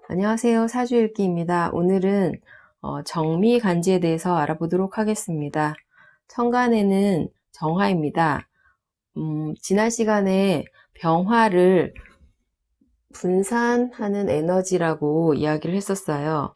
안녕하세요. 사주읽기입니다. 오늘은 정미간지에 대해서 알아보도록 하겠습니다. 천간에는 정화입니다. 지난 시간에 병화를 분산하는 에너지라고 이야기를 했었어요.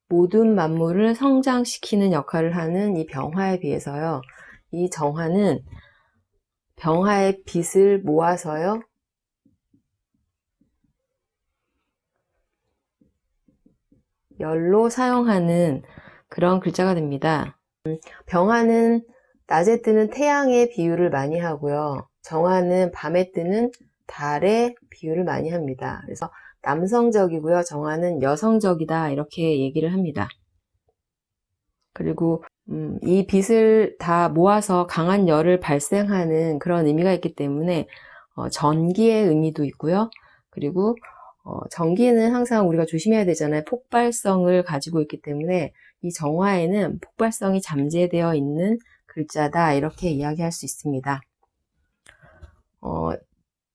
모든 만물을 성장시키는 역할을 하는 이 병화에 비해서요. 이 정화는 병화의 빛을 모아서요. 열로 사용하는 그런 글자가 됩니다. 병화는 낮에 뜨는 태양의 비유를 많이 하고요. 정화는 밤에 뜨는 달의 비유를 많이 합니다. 그래서 남성적이고요. 정화는 여성적이다 이렇게 얘기를 합니다. 그리고 이 빛을 다 모아서 강한 열을 발생하는 그런 의미가 있기 때문에 전기의 의미도 있고요. 그리고 전기는 항상 우리가 조심해야 되잖아요. 폭발성을 가지고 있기 때문에 이 정화에는 폭발성이 잠재되어 있는 글자다 이렇게 이야기할 수 있습니다.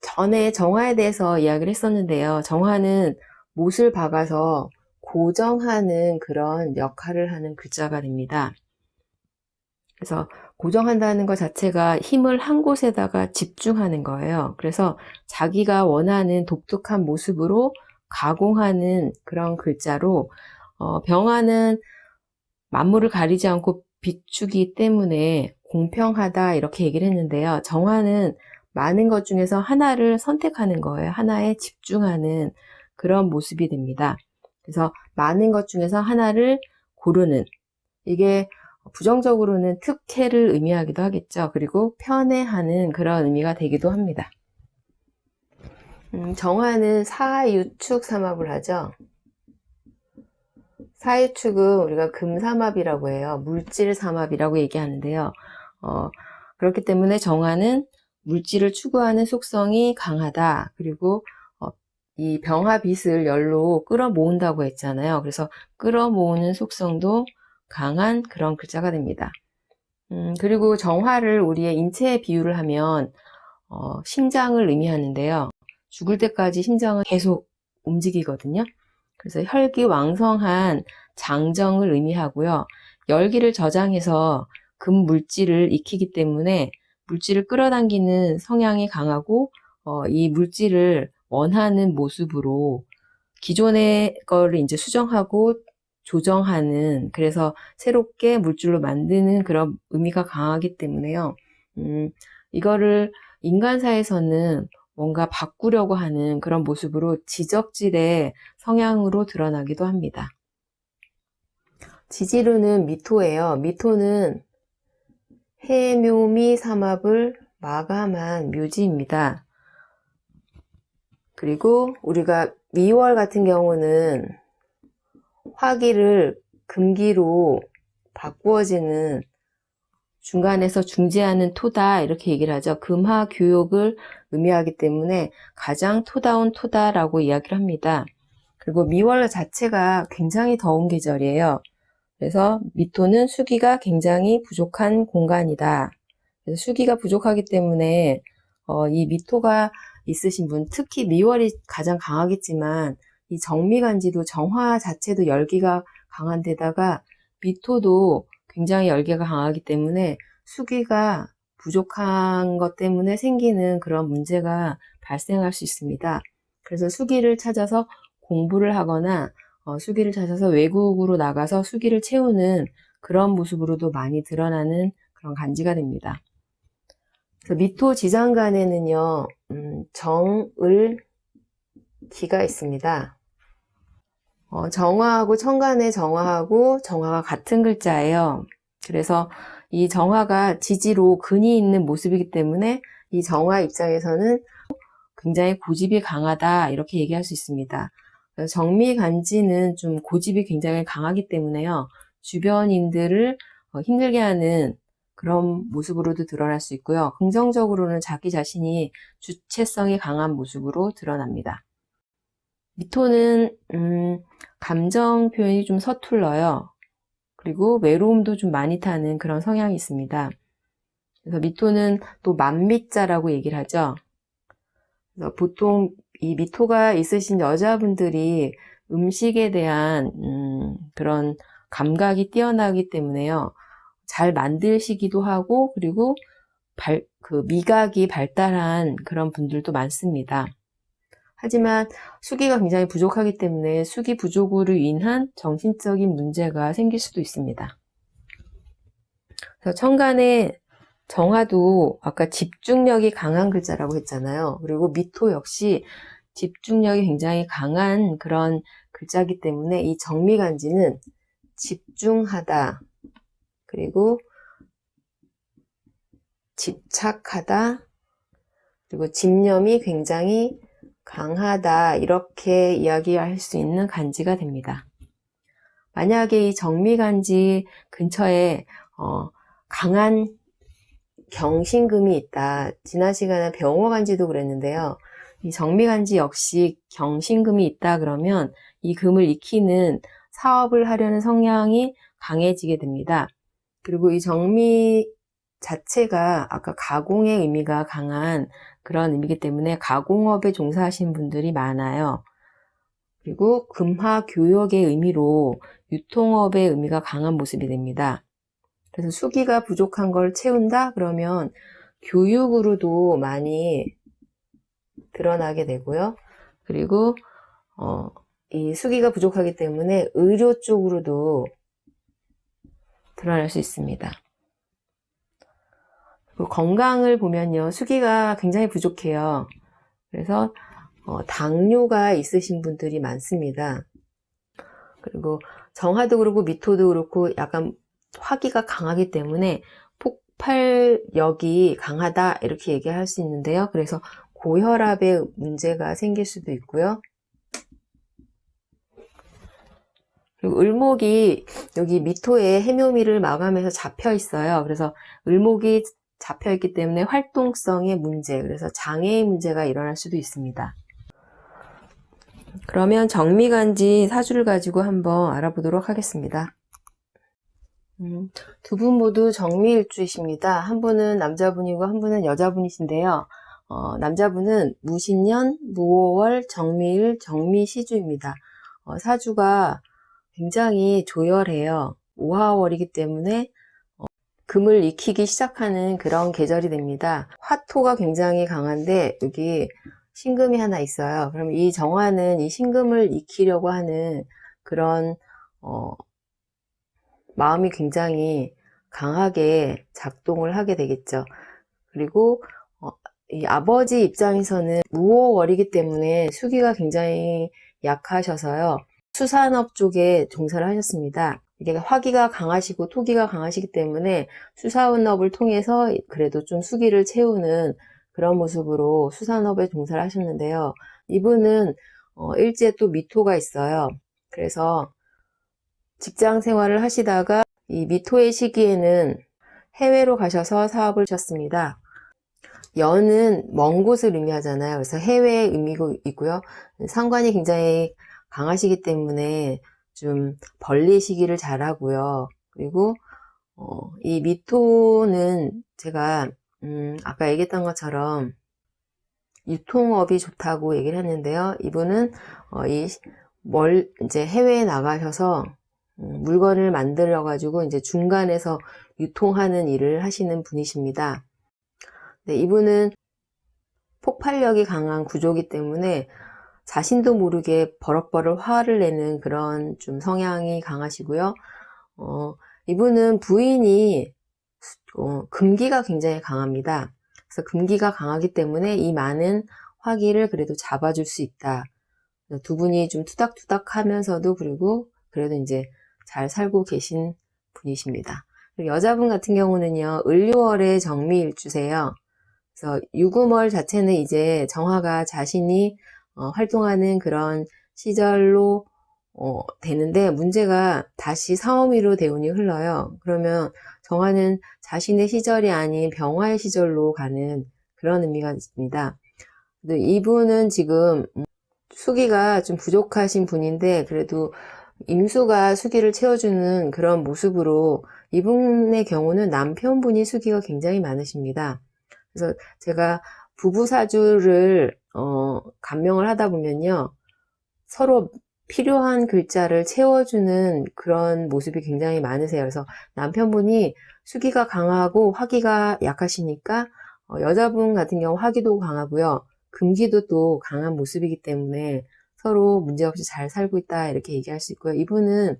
전에 정화에 대해서 이야기를 했었는데요. 정화는 못을 박아서 고정하는 그런 역할을 하는 글자가 됩니다. 그래서 고정한다는 것 자체가 힘을 한 곳에다가 집중하는 거예요. 그래서 자기가 원하는 독특한 모습으로 가공하는 그런 글자로 병화는 만물을 가리지 않고 비추기 때문에 공평하다 이렇게 얘기를 했는데요. 정화는 많은 것 중에서 하나를 선택하는 거예요. 하나에 집중하는 그런 모습이 됩니다. 그래서 많은 것 중에서 하나를 고르는, 이게 부정적으로는 특혜를 의미하기도 하겠죠. 그리고 편애하는 그런 의미가 되기도 합니다. 정화는 사유축 삼합을 하죠. 사유축은 우리가 금삼합이라고 해요. 물질 삼합이라고 얘기하는데요. 그렇기 때문에 정화는 물질을 추구하는 속성이 강하다. 그리고 이 병화빛을 열로 끌어모은다고 했잖아요. 그래서 끌어모으는 속성도 강한 그런 글자가 됩니다. 그리고 정화를 우리의 인체에 비유를 하면 심장을 의미하는데요. 죽을 때까지 심장은 계속 움직이거든요. 그래서 혈기왕성한 장정을 의미하고요. 열기를 저장해서 금물질을 익히기 때문에 물질을 끌어당기는 성향이 강하고 이 물질을 원하는 모습으로 기존의 거를 이제 수정하고 조정하는, 그래서 새롭게 물질로 만드는 그런 의미가 강하기 때문에요. 이거를 인간사에서는 뭔가 바꾸려고 하는 그런 모습으로 지적질의 성향으로 드러나기도 합니다. 지지루는 미토예요. 미토는 해묘미 삼합을 마감한 묘지입니다. 그리고 우리가 미월 같은 경우는 화기를 금기로 바꾸어지는, 중간에서 중재하는 토다 이렇게 얘기를 하죠. 금화 교욕을 의미하기 때문에 가장 토다운 토다라고 이야기를 합니다. 그리고 미월 자체가 굉장히 더운 계절이에요. 그래서 미토는 수기가 굉장히 부족한 공간이다. 그래서 수기가 부족하기 때문에 이 미토가 있으신 분, 특히 미월이 가장 강하겠지만 이 정미간지도 정화 자체도 열기가 강한 데다가 미토도 굉장히 열기가 강하기 때문에 수기가 부족한 것 때문에 생기는 그런 문제가 발생할 수 있습니다. 그래서 수기를 찾아서 공부를 하거나 수기를 찾아서 외국으로 나가서 수기를 채우는 그런 모습으로도 많이 드러나는 그런 간지가 됩니다. 그래서 미토 지장간에는요, 정, 을, 기가 있습니다. 정화하고 천간의 정화하고 정화가 같은 글자예요. 그래서 이 정화가 지지로 근이 있는 모습이기 때문에 이 정화 입장에서는 굉장히 고집이 강하다 이렇게 얘기할 수 있습니다. 정미간지는 좀 고집이 굉장히 강하기 때문에요. 주변인들을 힘들게 하는 그런 모습으로도 드러날 수 있고요. 긍정적으로는 자기 자신이 주체성이 강한 모습으로 드러납니다. 미토는 감정 표현이 좀 서툴러요. 그리고 외로움도 좀 많이 타는 그런 성향이 있습니다. 그래서 미토는 또 만미자라고 얘기를 하죠. 그래서 보통 이 미토가 있으신 여자분들이 음식에 대한 그런 감각이 뛰어나기 때문에요. 잘 만드시기도 하고 그리고 미각이 발달한 그런 분들도 많습니다. 하지만 수기가 굉장히 부족하기 때문에 수기 부족으로 인한 정신적인 문제가 생길 수도 있습니다. 그래서 천간의 정화도 아까 집중력이 강한 글자라고 했잖아요. 그리고 미토 역시 집중력이 굉장히 강한 그런 글자이기 때문에 이 정미간지는 집중하다, 그리고 집착하다, 그리고 집념이 굉장히 강하다, 이렇게 이야기할 수 있는 간지가 됩니다. 만약에 이 정미간지 근처에 강한 경신금이 있다. 지난 시간에 병호간지도 그랬는데요. 이 정미간지 역시 경신금이 있다 그러면 이 금을 익히는 사업을 하려는 성향이 강해지게 됩니다. 그리고 이 정미 자체가 아까 가공의 의미가 강한 그런 의미이기 때문에 가공업에 종사하시는 분들이 많아요. 그리고 금화교역의 의미로 유통업의 의미가 강한 모습이 됩니다. 그래서 수기가 부족한 걸 채운다? 그러면 교육으로도 많이 드러나게 되고요. 그리고 이 수기가 부족하기 때문에 의료 쪽으로도 드러날 수 있습니다. 그리고 건강을 보면요. 수기가 굉장히 부족해요. 그래서 당뇨가 있으신 분들이 많습니다. 그리고 정화도 그렇고 미토도 그렇고 약간 화기가 강하기 때문에 폭발력이 강하다 이렇게 얘기할 수 있는데요. 그래서 고혈압에 문제가 생길 수도 있고요. 그리고 을목이 여기 미토에 해묘미를 마감해서 잡혀 있어요. 그래서 을목이 잡혀 있기 때문에 활동성의 문제, 그래서 장애의 문제가 일어날 수도 있습니다. 그러면 정미간지 사주를 가지고 한번 알아보도록 하겠습니다. 두 분 모두 정미일주이십니다. 한 분은 남자분이고 한 분은 여자분이신데요. 남자분은 무신년, 무오월, 정미일, 정미시주입니다. 사주가 굉장히 조열해요. 오하월이기 때문에 금을 익히기 시작하는 그런 계절이 됩니다. 화토가 굉장히 강한데 여기 신금이 하나 있어요. 그럼 이 정화는 이 신금을 익히려고 하는 그런 마음이 굉장히 강하게 작동을 하게 되겠죠. 그리고 이 아버지 입장에서는 무오월이기 때문에 수기가 굉장히 약하셔서요. 수산업 쪽에 종사를 하셨습니다. 이게 화기가 강하시고 토기가 강하시기 때문에 수산업을 통해서 그래도 좀 수기를 채우는 그런 모습으로 수산업에 종사를 하셨는데요. 이분은 일지에 또 미토가 있어요. 그래서 직장 생활을 하시다가 이 미토의 시기에는 해외로 가셔서 사업을 하셨습니다. 연은 먼 곳을 의미하잖아요. 그래서 해외의 의미가 있고요. 상관이 굉장히 강하시기 때문에 좀 벌리시기를 잘하고요. 그리고 이 미토는 제가 아까 얘기했던 것처럼 유통업이 좋다고 얘기를 했는데요. 이분은 이제 해외에 나가셔서 물건을 만들어 가지고 이제 중간에서 유통하는 일을 하시는 분이십니다. 네, 이분은 폭발력이 강한 구조이기 때문에 자신도 모르게 버럭버럭 화를 내는 그런 좀 성향이 강하시고요. 이분은 부인이 금기가 굉장히 강합니다. 그래서 금기가 강하기 때문에 이 많은 화기를 그래도 잡아줄 수 있다. 두 분이 좀 투닥투닥 하면서도 그리고 그래도 이제 잘 살고 계신 분이십니다. 여자분 같은 경우는요, 을유월의 정미일주세요. 그래서 유금월 자체는 이제 정화가 자신이 활동하는 그런 시절로 되는데 문제가 다시 사오미로 대운이 흘러요. 그러면 정화는 자신의 시절이 아닌 병화의 시절로 가는 그런 의미가 있습니다. 근데 이분은 지금 수기가 좀 부족하신 분인데 그래도 임수가 수기를 채워주는 그런 모습으로 이분의 경우는 남편분이 수기가 굉장히 많으십니다. 그래서 제가 부부 사주를 감명을 하다 보면요. 서로 필요한 글자를 채워주는 그런 모습이 굉장히 많으세요. 그래서 남편분이 수기가 강하고 화기가 약하시니까 여자분 같은 경우 화기도 강하고요. 금기도 또 강한 모습이기 때문에 서로 문제없이 잘 살고 있다 이렇게 얘기할 수 있고요. 이분은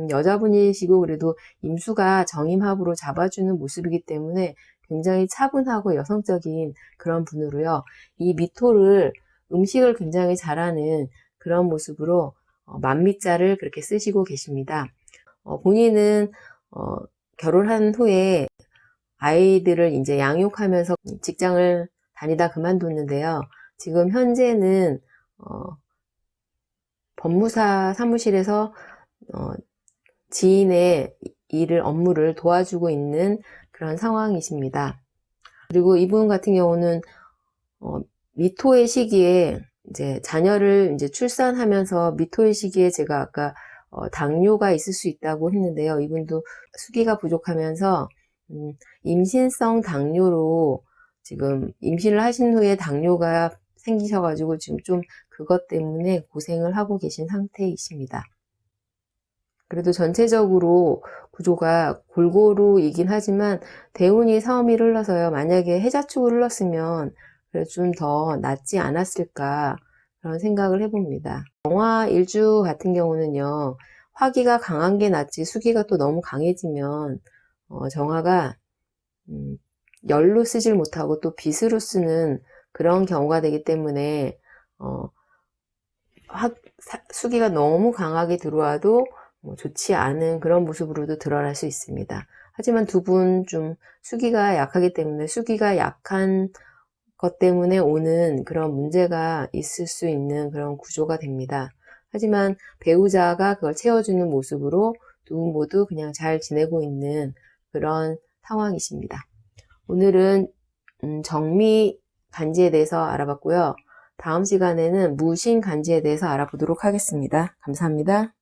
여자분이시고 그래도 임수가 정임합으로 잡아주는 모습이기 때문에 굉장히 차분하고 여성적인 그런 분으로요. 이 미토를 음식을 굉장히 잘하는 그런 모습으로 만미자를 그렇게 쓰시고 계십니다. 본인은 결혼한 후에 아이들을 이제 양육하면서 직장을 다니다 그만뒀는데요. 지금 현재는 법무사 사무실에서 지인의 업무를 도와주고 있는 그런 상황이십니다. 그리고 이분 같은 경우는 미토의 시기에 이제 자녀를 이제 출산하면서 미토의 시기에 제가 아까 당뇨가 있을 수 있다고 했는데요. 이분도 수기가 부족하면서 임신성 당뇨로 지금 임신을 하신 후에 당뇨가 생기셔가지고 지금 좀 그것 때문에 고생을 하고 계신 상태이십니다. 그래도 전체적으로 구조가 골고루이긴 하지만 대운이 사오미를 흘러서요. 만약에 해자축을 흘렀으면 좀 더 낫지 않았을까 그런 생각을 해봅니다. 정화 일주 같은 경우는요. 화기가 강한 게 낫지 수기가 또 너무 강해지면 정화가 열로 쓰질 못하고 또 빗으로 쓰는 그런 경우가 되기 때문에 수기가 너무 강하게 들어와도 좋지 않은 그런 모습으로도 드러날 수 있습니다. 하지만 두 분 좀 수기가 약하기 때문에 수기가 약한 것 때문에 오는 그런 문제가 있을 수 있는 그런 구조가 됩니다. 하지만 배우자가 그걸 채워주는 모습으로 두 분 모두 그냥 잘 지내고 있는 그런 상황이십니다. 오늘은 정미 간지에 대해서 알아봤고요. 다음 시간에는 무신 간지에 대해서 알아보도록 하겠습니다. 감사합니다.